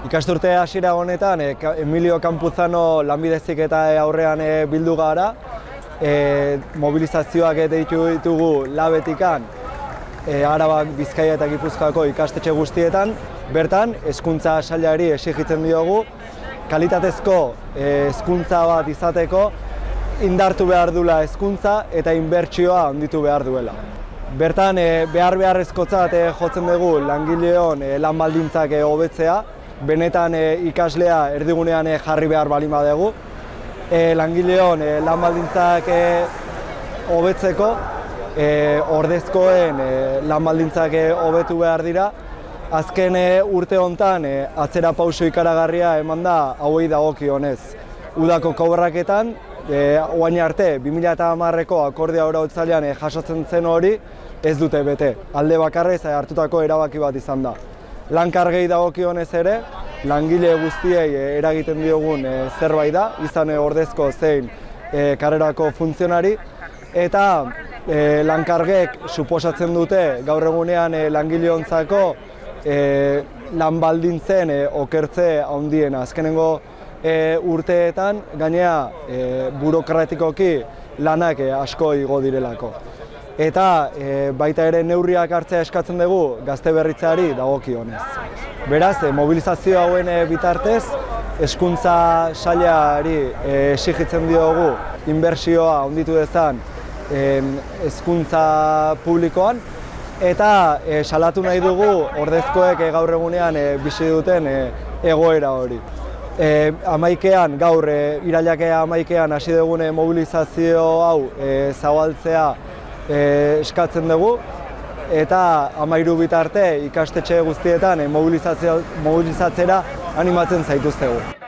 Ikasturte hasiera honetan, Emilio Campuzano lanbide heziketa aurrean bildu gara. Mobilizazioak deitu ditugu labetikan, Araba, Bizkaia eta Gipuzkoako ikastetxe guztietan. Bertan, hezkuntza sailari exijitzen diogu, kalitatezko hezkuntza bat izateko, indartu behar duela hezkuntza eta inbertsioa handitu behar duela. Bertan, beharrezkotzat jotzen dugu langileon lan baldintzak hobetzea, benetan ikaslea erdigunean jarri behar balin badugu. Langileon lan baldintzak hobetzeko, ordezkoen lan baldintzak hobetu behar dira. Azken urte honetan atzera pauso ikaragarria eman da hauei dagokionez. Udako kobraketan, orain arte 2010ko akordia arautzailean jasotzen zen hori ez dute bete. Alde bakarrez hartutako erabaki bat izan da. Lan-kargei dagokionez ere, langile guztiei eragiten diogun zerbait da, izan ordezko zein karrerako funtzionari, eta lan-kargek suposatzen dute gaur egunean langileontzako lan baldintzen okertze handiena. Azkenengo urteetan, gainera burokratikoki lanak asko igo direlako. Eta baita ere neurriak hartzea eskatzen dugu gazte berritzeari dagokionez. Beraz, mobilizazio hauen bitartez, hezkuntza sailari exijitzen diogu inbertsioa handitu dezan hezkuntza publikoan, eta salatu nahi dugu ordezkoek gaur egunean bizi duten egoera hori. Gaur, irailak 11ean hasi dugun mobilizazio hau zabaltzea eskatzen dugu, eta 13 bitarte ikastetxe guztietan mobilizatzera animatzen zaituztegu.